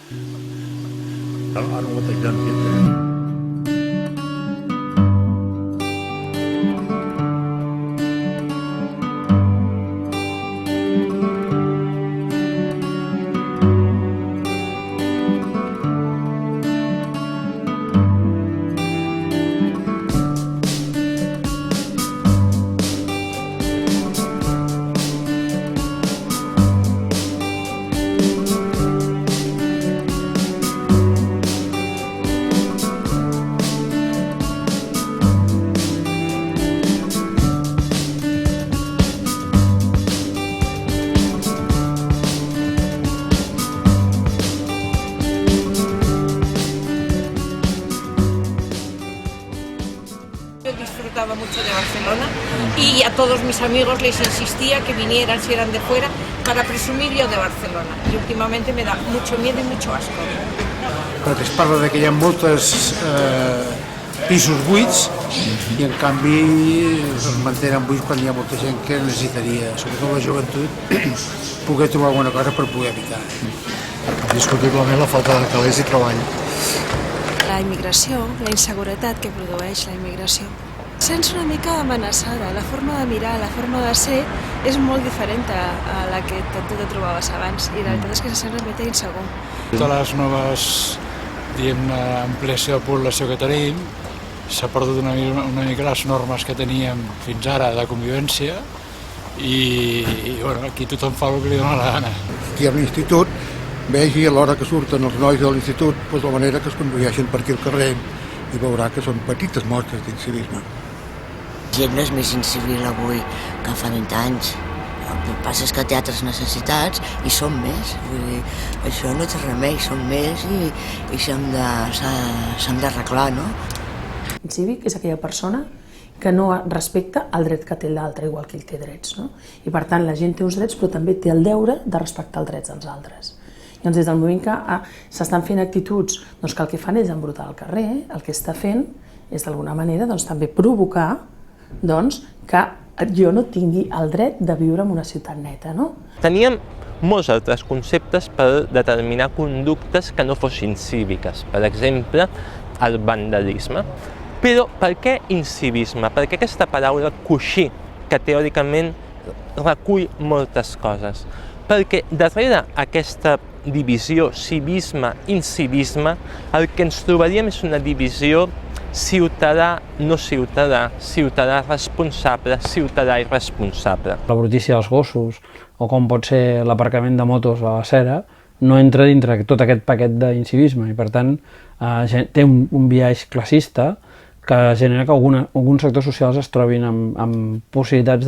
I don't know what they've done to get there. Disfrutaba mucho de Barcelona y a todos mis amigos les insistía que vinieran si eran de fuera para presumir yo de Barcelona y últimamente me da mucho miedo y mucho asco. Perquè es parla que hi ha molts pisos buits i en canvi es mantenen buits quan hi ha molta gent que necessitaria, sobretot la joventut, poder trobar alguna cosa per poder habitar. Indiscutiblement la falta de calés i treball. La immigració, la inseguretat que produeix la immigració. Sents una mica amenaçada, la forma de mirar, la forma de ser és molt diferent a la que tu te trobaves abans i la veritat és que se sent una mica insegur. Totes les noves, diguem-ne, ampliació de població que tenim, s'ha perdut una mica les normes que teníem fins ara de convivència i bueno, aquí tothom fa el que li dona la gana. Aquí a l'institut vegi a l'hora que surten els nois de l'institut la manera que es condueixen per aquí al carrer i veurà que són petites mostres d'incivisme. La gent és més incivil avui que fa 20 anys. El que passa és que té altres necessitats i són més. Vull dir, això no té remei, són més i s'han d'arreglar, no? Incívic és aquella persona que no respecta el dret que té l'altre, igual que ell té drets, no? I per tant la gent té uns drets però també té el deure de respectar els drets dels altres. Llavors, des del moment que s'estan fent actituds que el que fan és embrutar el carrer, el que està fent és d'alguna manera també provocar que jo no tingui el dret de viure en una ciutat neta. Teníem molts altres conceptes per determinar conductes que no fossin cíviques, per exemple, el vandalisme. Però per què incivisme? Per què aquesta paraula coixí, que teòricament recull moltes coses? Perquè darrere aquesta divisió civisme-incivisme el que ens trobaríem és una divisió ciutadà-no ciutadà, ciutadà responsable, ciutadà irresponsable. La brutícia dels gossos o com pot ser l'aparcament de motos a la Cera no entra dintre tot aquest paquet d'incivisme i per tant té un biaix classista que genera que alguns sectors socials es trobin amb possibilitats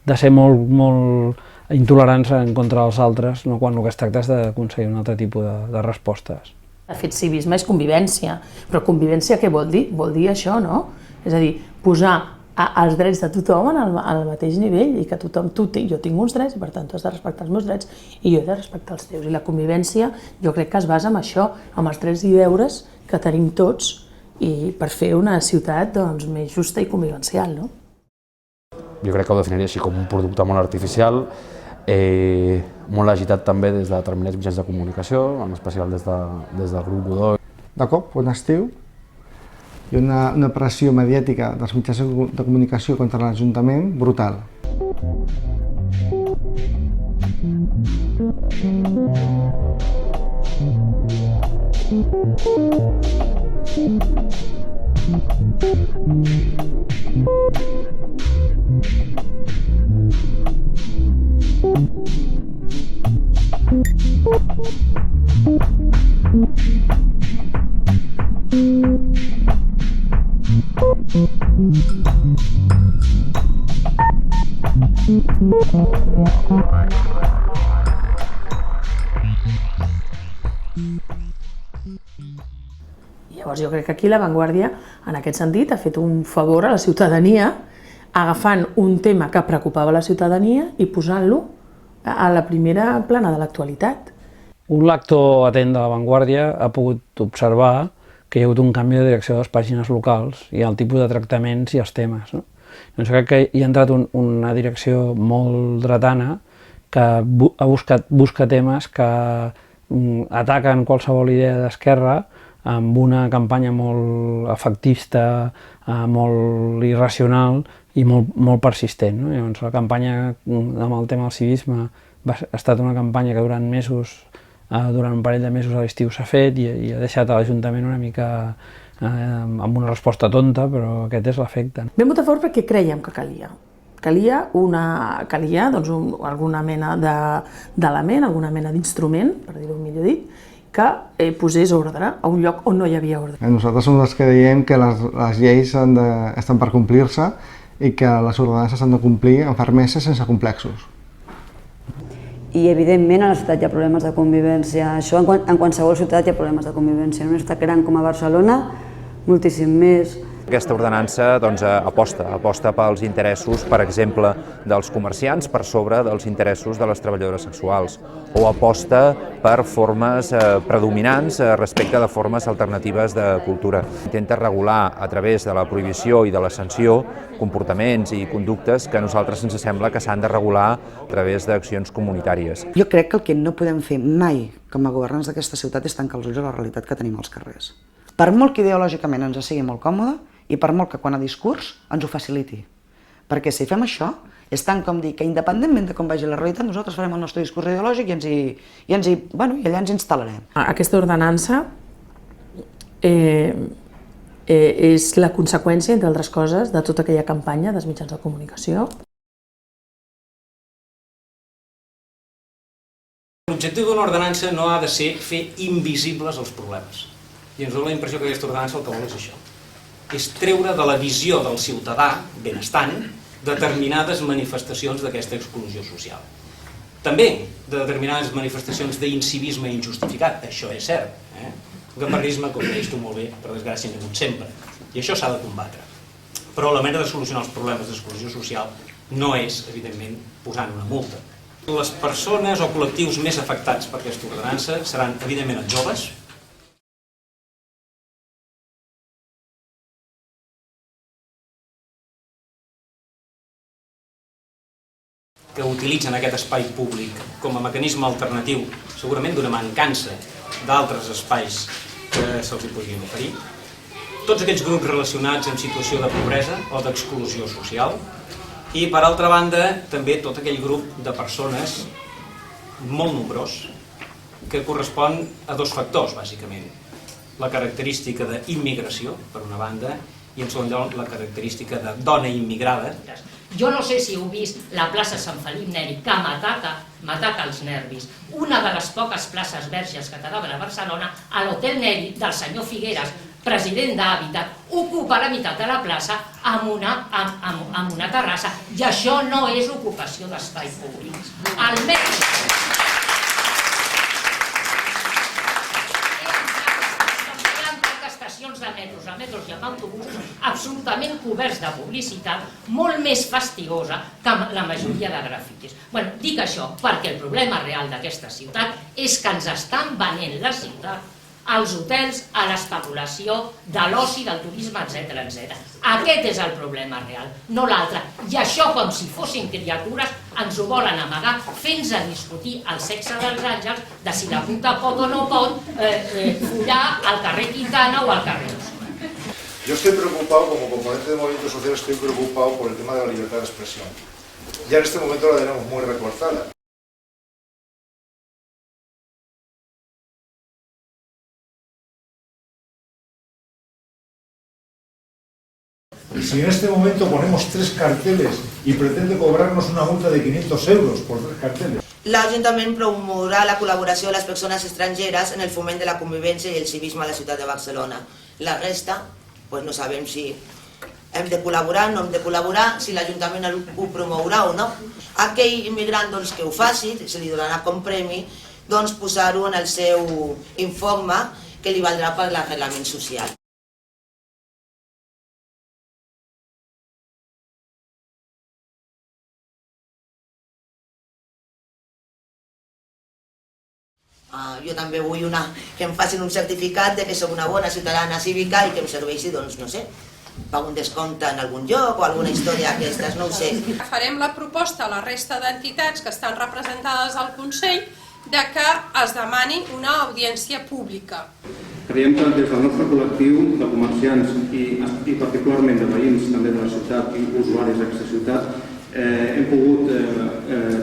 de ser molt intolerants en contra dels altres quan el que es tracta és d'aconseguir un altre tipus de respostes. De fet, civisme és convivència, però convivència què vol dir? Vol dir això, no? És a dir, posar els drets de tothom al mateix nivell i que tothom, jo tinc uns drets i per tant tu has de respectar els meus drets i jo he de respectar els teus. I la convivència jo crec que es basa en això, amb els drets i deures que tenim tots i per fer una ciutat més justa i convivencial, no? Jo crec que ho definiria així com un producte molt artificial, molt agitat també des de determinats mitjans de comunicació, en especial des del grup Godó. De cop, un estiu, hi ha una pressió mediàtica dels mitjans de comunicació contra l'Ajuntament brutal. Llavors jo crec que aquí La Vanguardia, en aquest sentit, ha fet un favor a la ciutadania agafant un tema que preocupava la ciutadania i posant-lo a la primera plana de l'actualitat. Un lector atent de La Vanguardia ha pogut observar que hi ha hagut un canvi de direcció de les pàgines locals i el tipus de tractaments i els temes. Doncs crec que hi ha entrat una direcció molt dretana que busca temes que ataquen qualsevol idea d'esquerra amb una campanya molt efectista, molt irracional i molt persistent. Llavors, la campanya amb el tema del civisme ha estat una campanya que durant un parell de mesos a l'estiu s'ha fet i ha deixat a l'Ajuntament una mica amb una resposta tonta, però aquest és l'efecte. Vam votar a favor perquè creiem que calia. Calia alguna mena d'element, alguna mena d'instrument, per dir-ho millor dit, que posés ordre a un lloc on no hi havia ordre. Nosaltres som els que diem que les lleis estan per complir-se i que les ordenances s'han de complir amb fermesa sense complexos. I evidentment a la ciutat hi ha problemes de convivència. Això en qualsevol ciutat hi ha problemes de convivència. En una ciutat gran com a Barcelona, moltíssim més. Aquesta ordenança aposta pels interessos, per exemple, dels comerciants per sobre dels interessos de les treballadores sexuals, o aposta per formes predominants respecte de formes alternatives de cultura. Intenta regular a través de la prohibició i de la sanció comportaments i conductes que a nosaltres ens sembla que s'han de regular a través d'accions comunitàries. Jo crec que el que no podem fer mai com a governants d'aquesta ciutat és tancar els ulls a la realitat que tenim als carrers. Per molt que ideològicament ens sigui molt còmode, i per molt que quan a discurs ens ho faciliti. Perquè si fem això, és tant com dir que independentment de com vagi la realitat, nosaltres farem el nostre discurs ideològic i allà ens instal·larem. Aquesta ordenança és la conseqüència, entre altres coses, de tota aquella campanya dels mitjans de comunicació. L'objectiu d'una ordenança no ha de ser fer invisibles els problemes. I ens dona la impressió que aquesta ordenança el que vol és això. És treure de la visió del ciutadà benestant determinades manifestacions d'aquesta exclusió social. També de determinades manifestacions d'incivisme injustificat, això és cert. El gaparrisme, com deies tu molt bé, per desgràcia n'hi ha hagut sempre. I això s'ha de combatre. Però la manera de solucionar els problemes d'exclusió social no és, evidentment, posant una multa. Les persones o col·lectius més afectats per aquesta ordenança seran, evidentment, els joves, que utilitzen aquest espai públic com a mecanisme alternatiu, segurament d'una mancança d'altres espais que se'ls podrien oferir. Tots aquells grups relacionats amb situació de pobresa o d'exclusió social. I, per altra banda, també tot aquell grup de persones molt nombrós que correspon a dos factors, bàsicament. La característica d'immigració, per una banda, i en segon lloc la característica de dona immigrada. Jo no sé si heu vist la plaça Sant Felip Neri, que m'ataca els nervis. Una de les poques places verges que quedaven a Barcelona, a l'Hotel Neri del senyor Figueres, president d'Hàbitat, ocupa la meitat de la plaça amb una terrassa, i això no és ocupació d'espai públic. Almenys de metros i amb autobusos absolutament coberts de publicitat, molt més fastigosa que la majoria de grafitis. Dic això perquè el problema real d'aquesta ciutat és que ens estan venent la ciutat als hotels, a l'especulació de l'oci, del turisme, etc. Aquest és el problema real, no l'altre. I això, com si fossin criatures, ens ho volen amagar, fent-nos a discutir el sexe dels àngels, de si la puta pot o no pot follar al carrer Quintana o al carrer Osuna. Yo estoy preocupado, como componente del movimiento social, estoy preocupado por el tema de la libertad de expresión. Ya en este momento la tenemos muy recortada. Si en este momento ponemos 3 carteles y pretende cobrarnos una multa de 500 euros por 3 carteles. L'Ajuntament promourà la col·laboració de les persones estrangeres en el foment de la convivència i el civisme a la ciutat de Barcelona. La resta, no sabem si hem de col·laborar, no hem de col·laborar, si l'Ajuntament ho promourà o no. Aquell immigrant que ho faci, se li donarà com premi, posar-ho en el seu informe que li valdrà per l'arrelament social. Jo també vull que em facin un certificat que soc una bona ciutadana cívica i que em serveixi, no sé, per un descompte en algun lloc o alguna història d'aquestes, no ho sé. Farem la proposta a la resta d'entitats que estan representades al Consell de que es demani una audiència pública. Creiem que des del nostre col·lectiu de comerciants i particularment de veïns també de la ciutat i usuaris d'aquesta ciutat hem pogut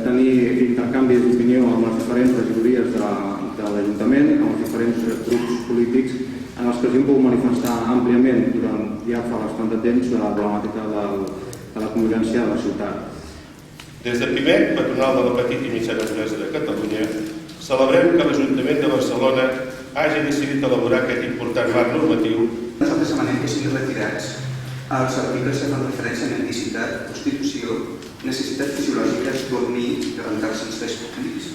tenir intercanvis d'opinió amb les diferents regidories de l'Ajuntament, amb els diferents grups polítics en els que ens hem pogut manifestar àmpliament durant ja fa bastant de temps de la problemàtica de la convivència de la ciutat. Des del primer patronal de la petita i mitjana empresa de Catalunya, celebrem que l'Ajuntament de Barcelona hagi decidit elaborar aquest important marc normatiu. Nosaltres demanem que siguin retirats els articles que fan referència a mendicitat, prostitució, necessitats fisiològiques, dormir i rentar-se els tres públics.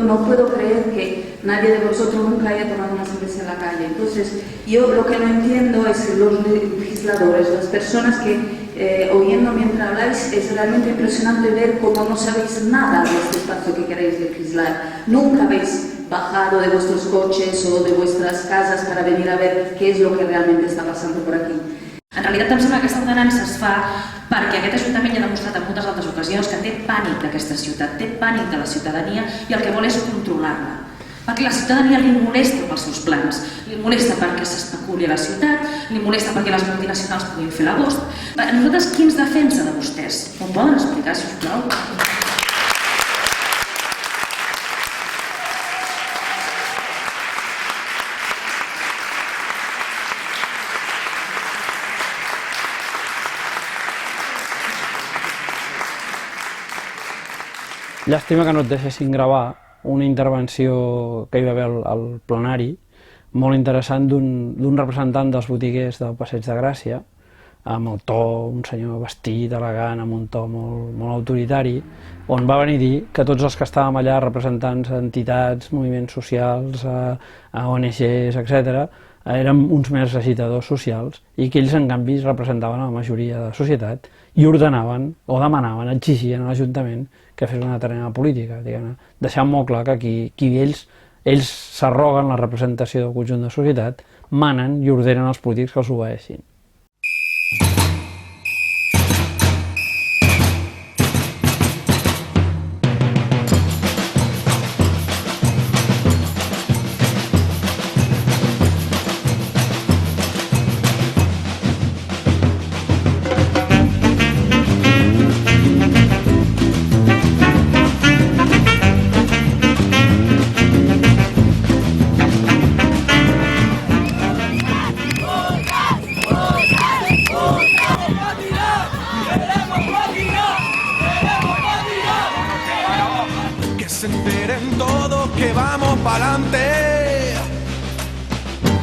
No puedo creer que nadie de vosotros nunca haya tomado una cerveza en la calle. Entonces, yo lo que no entiendo es que los legisladores, las personas que oyendo mientras habláis, es realmente impresionante ver cómo no sabéis nada de este espacio que queréis legislar. Nunca habéis bajado de vuestros coches o de vuestras casas para venir a ver qué es lo que realmente está pasando por aquí. En realitat em sembla que aquesta ordenança es fa perquè aquest Ajuntament ja ha demostrat en moltes altres ocasions que té pànic d'aquesta ciutat, té pànic de la ciutadania i el que vol és controlar-la. Perquè la ciutadania li molesta pels seus plans, li molesta perquè s'especuli a la ciutat, li molesta perquè les multinacionals puguin fer l'agost. A nosaltres qui ens defensa de vostès? M'ho poden explicar, sisplau? Llàstima que no et deixessin gravar una intervenció que hi va haver al plenari molt interessant d'un representant dels botiguers del Passeig de Gràcia, amb el to, un senyor vestit, elegant, amb un to molt autoritari, on va venir a dir que tots els que estàvem allà, representants d'entitats, moviments socials, ONGs, etc., érem uns mers agitadors socials i que ells, en canvi, representaven la majoria de la societat i ordenaven o demanaven, exigien a l'Ajuntament que fes una determinada política, deixant molt clar que aquí ells s'arroguen la representació del conjunt de la societat, manen i ordenen als polítics que els obeeixin. se enteren todos que vamos pa'lante,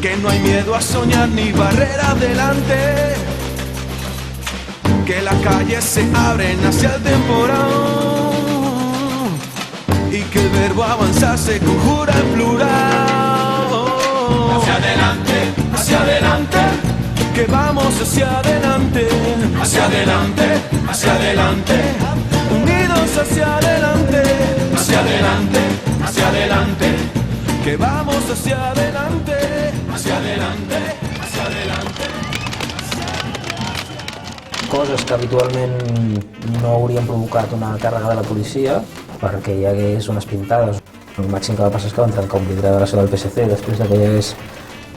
que no hay miedo a soñar ni barreras delante, que las calles se abren hacia el temporal y que el verbo avanzar se conjura en plural. Hacia adelante, que vamos hacia adelante, unidos hacia adelante, que vamos hacia adelante, Coses que habitualment no haurien provocat una càrrega de la policia perquè hi hagués unes pintades. El màxim que va passar és que van trencar un vidre de la seu del PSC després que hi hagués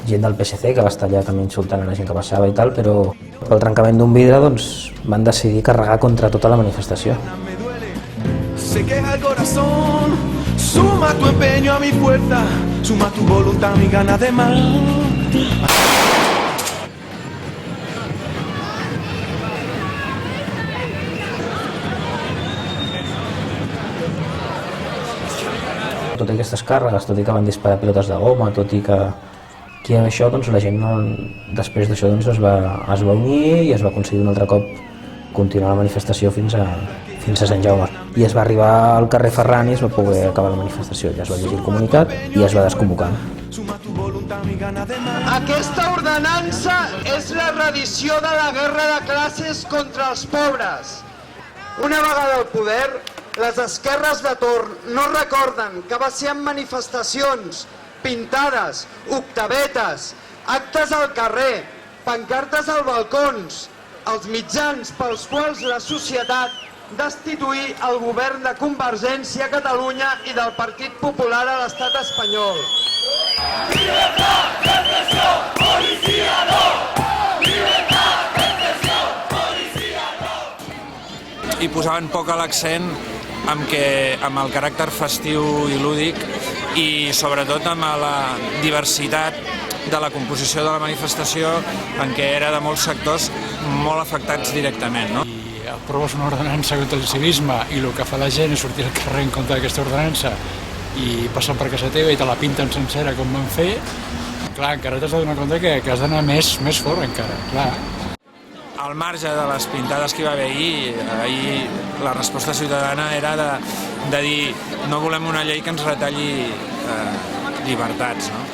gent del PSC que va estar allà també insultant a la gent que passava i tal, però pel trencament d'un vidre doncs, van decidir carregar contra tota la manifestació. Se queja el corazón, suma tu empeño a mi fuerza, suma tu voluntad a mi ganas de más. Tot i aquestes càrregues, tot i que van disparar pilotes de goma, tot i que aquí això, doncs, la gent després d'això doncs, es va unir i es va aconseguir un altre cop continuar la manifestació fins a Sant Jaume. I es va arribar al carrer Ferran i es va poder acabar la manifestació. Ja es va llegir el comunicat i es va desconvocar. Aquesta ordenança és la reedició de la guerra de classes contra els pobres. Una vegada al poder, les esquerres de torn no recorden que va ser en manifestacions, pintades, octavetes, actes al carrer, pancartes als balcons, els mitjans pels quals la societat destituir el govern de Convergència a Catalunya i del Partit Popular a l'estat espanyol. Llibertat, repressió, policia no! Llibertat, repressió, policia no! I posaven poc l'accent amb el caràcter festiu i lúdic i sobretot amb la diversitat de la composició de la manifestació en què era de molts sectors molt afectats directament. No? I aproves una ordenança contra el civisme i el que fa la gent és sortir al carrer en contra d'aquesta ordenança i passen per casa teva i te la pinten sencera com van fer, clar, encara t'has de donar compte que has d'anar més fort encara, clar. Al marge de les pintades que hi va haver ahir la resposta ciutadana era de dir no volem una llei que ens retalli llibertats, no?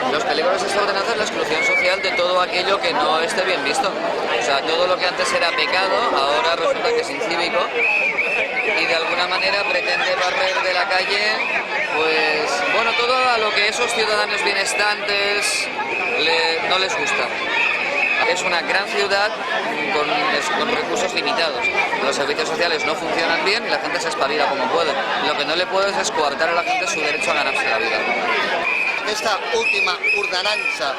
Los peligros de esta ordenanza es la exclusión social de todo aquello que no esté bien visto. O sea, todo lo que antes era pecado, ahora resulta que es incívico y de alguna manera pretende barrer de la calle, pues, bueno, todo a lo que esos ciudadanos benestantes no les gusta. Es una gran ciudad con recursos limitados. Los servicios sociales no funcionan bien y la gente se espabila como puede. Lo que no le puedes es coartar a la gente su derecho a ganarse la vida. Aquesta última ordenança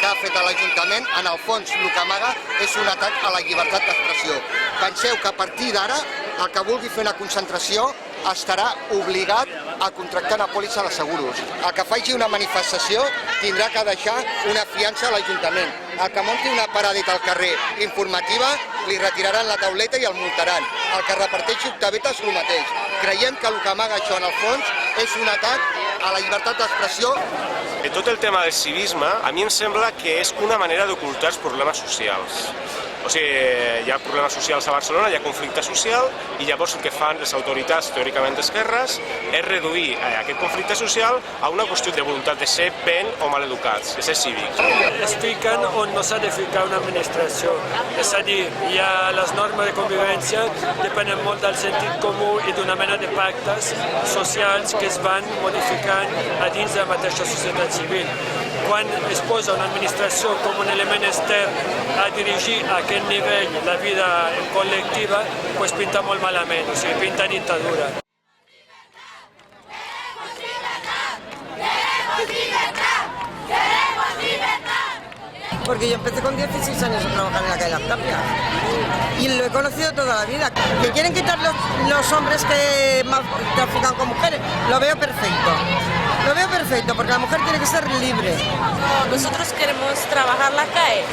que ha fet l'Ajuntament, en el fons, el que amaga és un atac a la llibertat d'expressió. Penseu que a partir d'ara, el que vulgui fer una concentració estarà obligat a contractar una pòlissa de seguros. El que faci una manifestació tindrà que deixar una fiança a l'Ajuntament. El que munti una paradeta al carrer informativa li retiraran la tauleta i el multaran. El que reparteixi octavetes el mateix. Creiem que el que amaga això en el fons és un atac a la llibertat d'expressió. Tot el tema del civisme a mi em sembla que és una manera d'ocultar els problemes socials. O sigui, hi ha problemes socials a Barcelona, hi ha conflicte social i llavors el que fan les autoritats teòricament d'esquerres és reduir aquest conflicte social a una qüestió de voluntat de ser ben o mal educats, de ser cívics. Es fiquen on no s'ha de ficar una administració, és a dir, hi ha les normes de convivència, depenen molt del sentit comú i d'una mena de pactes socials que es van modificant a dins de la mateixa societat civil. Quan es posa una administració com un element extern a dirigir a aquest nivell la vida col·lectiva, doncs pinta molt malament, o sigui, pinta dictadura. Porque yo empecé con 16 años a trabajar en la calle Las Tapias y lo he conocido toda la vida. Que quieren quitar los hombres que trafican con mujeres, lo veo perfecto. Lo veo perfecto, porque la mujer tiene que ser libre. Nosotros queremos trabajar la calle.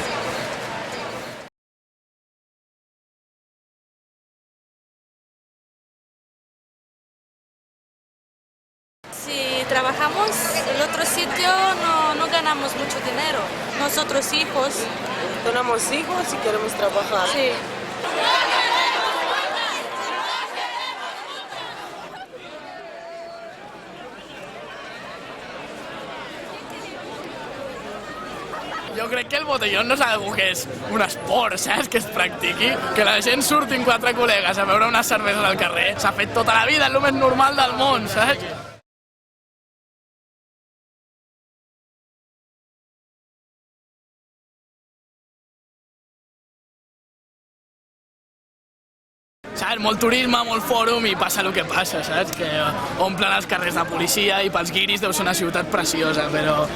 Si trabajamos en otro sitio no ganamos mucho dinero. Nosotros hijos. Tenemos hijos y queremos trabajar. Sí. Jo crec que el botellón no és algo que és un esport, saps? Que es practiqui. Que la gent surtin 4 col·legues a beure unes cerveses al carrer. S'ha fet tota la vida, és el més normal del món, saps? Saps? Molt turisme, molt fòrum i passa el que passa, saps? Que omplen els carrers de policia i pels guiris deu ser una ciutat preciosa, però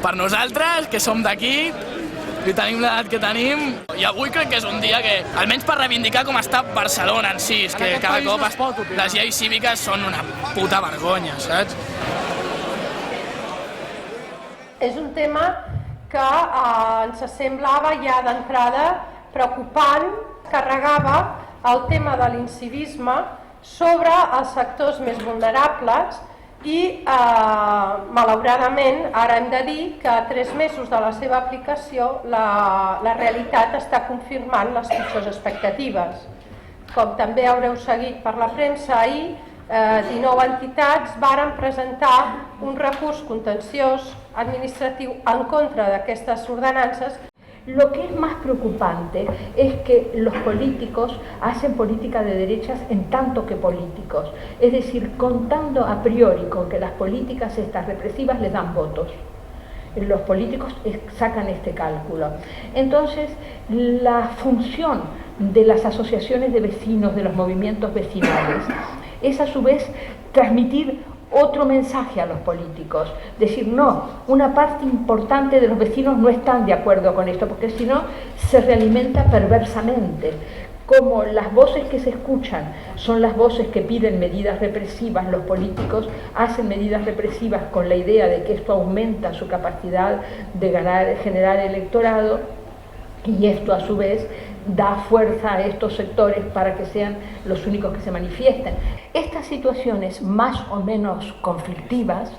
per nosaltres, que som d'aquí i tenim l'edat que tenim, i avui crec que és un dia que, almenys per reivindicar com està Barcelona en si, és que cada cop les lleis cíviques són una puta vergonya, saps? És un tema que ens semblava ja d'entrada preocupant, carregava el tema de l'incivisme sobre els sectors més vulnerables i, malauradament, ara hem de dir que a 3 mesos de la seva aplicació la realitat està confirmant les pitjors expectatives. Com també haureu seguit per la premsa, ahir 19 entitats varen presentar un recurs contenciós administratiu en contra d'aquestes ordenances. Lo que es más preocupante es que los políticos hacen política de derechas en tanto que políticos, es decir, contando a priori con que las políticas estas represivas les dan votos. Los políticos sacan este cálculo. Entonces, la función de las asociaciones de vecinos, de los movimientos vecinales, es a su vez transmitir otro mensaje a los políticos. Decir, no, una parte importante de los vecinos no están de acuerdo con esto, porque si no se realimenta perversamente. Como las voces que se escuchan son las voces que piden medidas represivas, los políticos hacen medidas represivas con la idea de que esto aumenta su capacidad de generar electorado, y esto a su vez da fuerza a estos sectores para que sean los únicos que se manifiesten. Estas situaciones más o menos conflictivas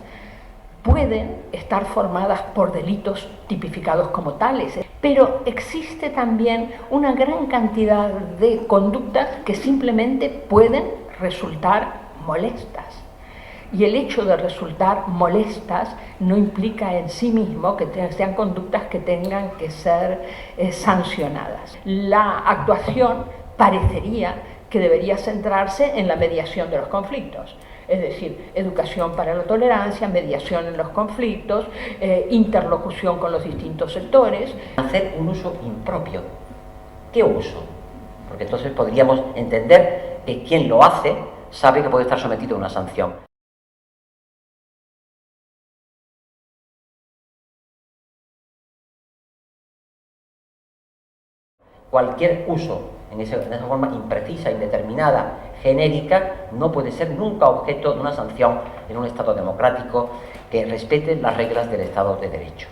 pueden estar formadas por delitos tipificados como tales, pero existe también una gran cantidad de conductas que simplemente pueden resultar molestas. Y el hecho de resultar molestas no implica en sí mismo que sean conductas que tengan que ser sancionadas. La actuación parecería que debería centrarse en la mediación de los conflictos. Es decir, educación para la tolerancia, mediación en los conflictos, interlocución con los distintos sectores. Hacer un uso impropio. ¿Qué uso? Porque entonces podríamos entender que quien lo hace sabe que puede estar sometido a una sanción. Cualquier uso en esa forma imprecisa, indeterminada, genérica, no puede ser nunca objeto de una sanción en un Estado democrático que respete las reglas del Estado de Derecho.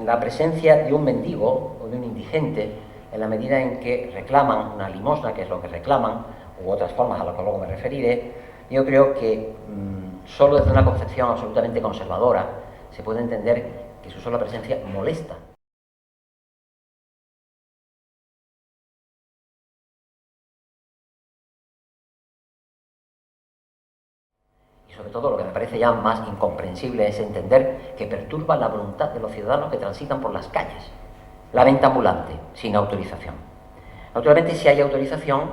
La presencia de un mendigo o de un indigente, en la medida en que reclaman una limosna, que es lo que reclaman, u otras formas a las que luego me referiré, yo creo que solo desde una concepción absolutamente conservadora se puede entender que su sola presencia molesta. Y sobre todo lo que me parece ya más incomprensible es entender que perturba la voluntad de los ciudadanos que transitan por las calles. La venta ambulante, sin autorización. Naturalmente, si hay autorización,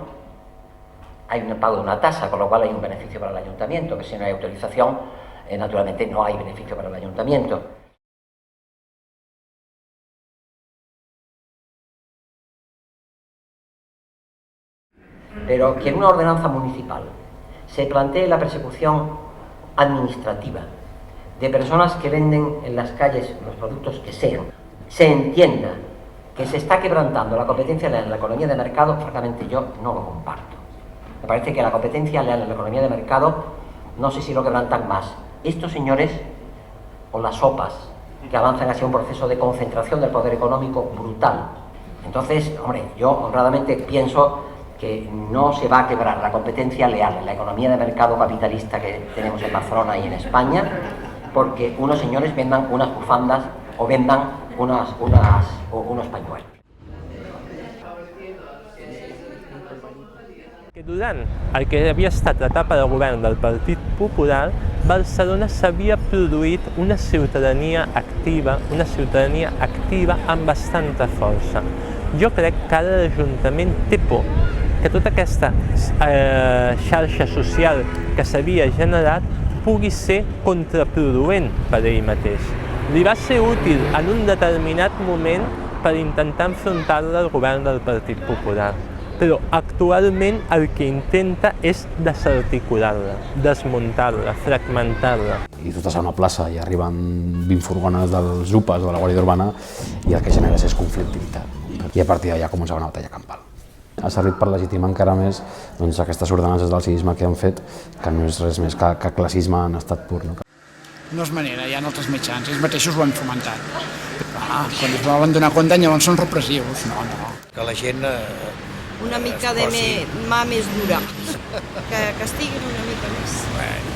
hay un pago de una tasa, con lo cual hay un beneficio para el ayuntamiento, que si no hay autorización, naturalmente no hay beneficio para el ayuntamiento. Pero que en una ordenanza municipal se plantee la persecución administrativa de personas que venden en las calles los productos que sean, se entienda que se está quebrantando la competencia leal en la economía de mercado, francamente yo no lo comparto. Me parece que la competencia leal en la economía de mercado, no sé si lo quebrantan más estos señores o las sopas que avanzan hacia un proceso de concentración del poder económico brutal. Entonces, hombre, yo honradamente pienso que no se va a quebrar la competencia leal en la economía de mercado capitalista que tenemos en Barcelona y en España, porque unos señores vendan unas bufandas o vendan unos pañuelos. Durant el que havia estat l'etapa de govern del Partit Popular, Barcelona s'havia produït una ciutadania activa amb bastanta força. Jo crec que ara l'Ajuntament té por que tota aquesta xarxa social que s'havia generat pugui ser contraproduent per ell mateix. Li va ser útil en un determinat moment per intentar enfrontar-la al govern del Partit Popular, però actualment el que intenta és desarticular-la, desmuntar-la, fragmentar-la. I tu estàs a una plaça i arriben 20 furgones dels UPAs o de la Guàrdia Urbana i el que generes és conflictivitat. I a partir d'allà comença una batalla campal. Ha servit per legitimar encara més aquestes ordenances del civisme que han fet, que no és res més que classisme en estat pur. No és manera, hi ha altres mitjans, ells mateixos ho han fomentat. Quan es volen donar compte llavors són repressius. No. Que la gent... Una mica de mà més dura, que castiguin una mica més.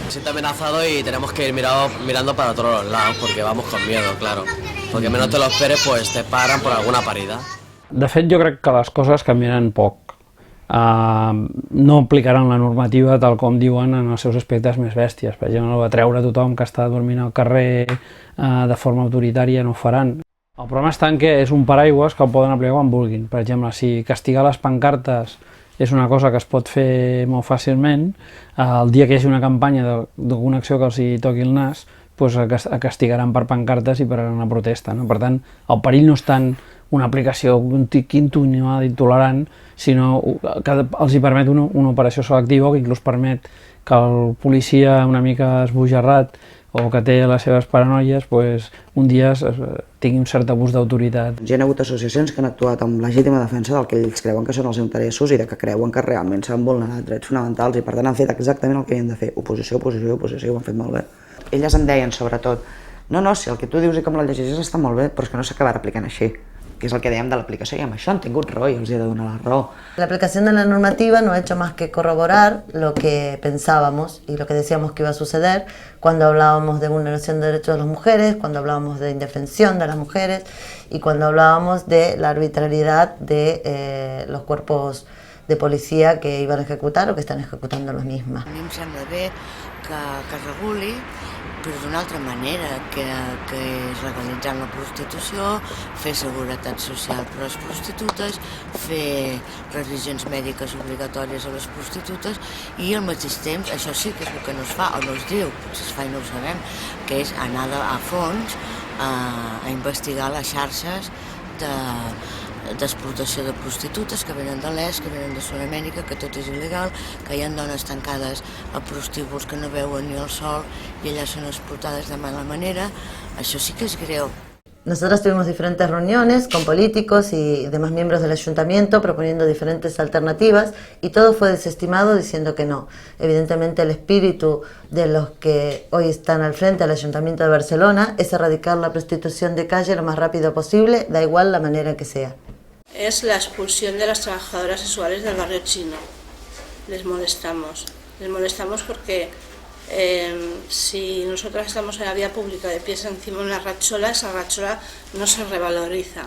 Se siente amenazado y tenemos que ir mirando para todos los lados porque vamos con miedo, claro. Porque menos te lo esperes, pues te paran por alguna parida. De fet, jo crec que les coses canviaran poc. No aplicaran la normativa tal com diuen en els seus aspectes més bèsties. Per exemple, va treure tothom que està dormint al carrer de forma autoritària, no ho faran. El problema està en que és un paraigües que el poden aplicar quan vulguin. Per exemple, si castigar les pancartes és una cosa que es pot fer molt fàcilment, el dia que hi hagi una campanya d'alguna acció que els hi toqui el nas, doncs, castigaran per pancartes i per una protesta. No? Per tant, el perill no és tant una aplicació continuada i tolerant, sinó que els hi permet una operació selectiva que inclús permet que el policia una mica esbojarrat o que té les seves paranoies, doncs, un dia tingui un cert abús d'autoritat. Hi ha hagut associacions que han actuat amb legítima defensa del que ells creuen que són els interessos i de que creuen que realment s'han vulnerat drets fonamentals i per tant han fet exactament el que havien de fer. Oposició, oposició, oposició, ho han fet molt bé. Elles em deien, sobretot, no, si el que tu dius i com la llegeixes està molt bé, però és que no s'acabarà aplicant així, que és el que dèiem de l'aplicació, i amb això han tingut raó i els he de donar la raó. La aplicación de la normativa no ha hecho más que corroborar lo que pensábamos y lo que decíamos que iba a suceder cuando hablábamos de vulneración de derechos de las mujeres, cuando hablábamos de indefensión de las mujeres y cuando hablábamos de la arbitrariedad de los cuerpos de policía que iban a ejecutar o que están ejecutando los mismas. A mi em sembla bé que es reguli, però d'una altra manera, que és legalitzant la prostitució, fer seguretat social per a les prostitutes, fer revisions mèdiques obligatòries a les prostitutes i al mateix temps, això sí que és el que no es fa, o no es diu, potser es fa i no ho sabem, que és anar a fons a investigar les xarxes d'explotació de prostitutes que venen de l'est, que venen de Sud-amèrica, que tot és il·legal, que hi ha dones tancades a prostíbuls que no veuen ni el sol i allà són explotades de mala manera. Això sí que és greu. Nosotros tuvimos diferentes reuniones con políticos y demás miembros del ayuntamiento proponiendo diferentes alternativas y todo fue desestimado diciendo que no. Evidentemente el espíritu de los que hoy están al frente del Ayuntamiento de Barcelona es erradicar la prostitución de calle lo más rápido posible, da igual la manera que sea. Es la expulsión de las trabajadoras sexuales del barrio chino. Les molestamos porque si nosotras estamos en la vía pública de pies encima de una ratxola, esa ratxola no se revaloriza.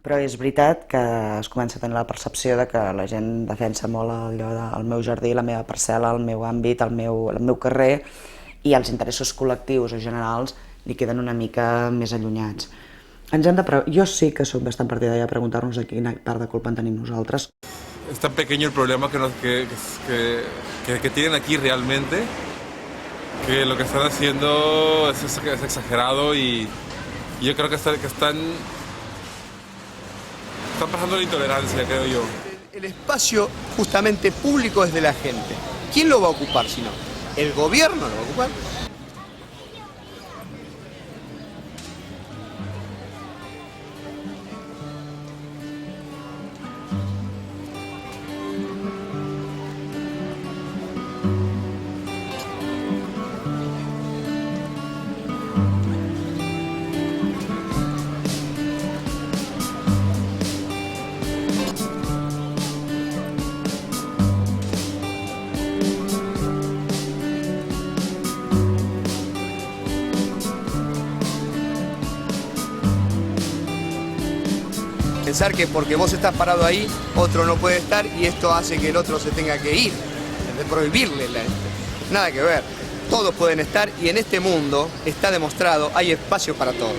Però és veritat que es comença a tenir la percepció de que la gent defensa molt allò del meu jardí, la meva parcel·la, el meu àmbit, el meu carrer, i els interessos col·lectius o generals li queden una mica més allunyats. Jo sí que soc bastant partidària de preguntar-nos a quina part de culpa en tenim nosaltres. Es tan pequeño el problema que tienen aquí realmente, que lo que están haciendo es exagerado y yo creo que están pasando la intolerancia, creo yo. El espacio justamente público es de la gente. ¿Quién lo va a ocupar si no? ¿El gobierno lo va a ocupar? Pensar que porque vos estás parado ahí, otro no puede estar y esto hace que el otro se tenga que ir, de prohibirle. Nada que ver, todos pueden estar y en este mundo está demostrado, hay espacio para todos.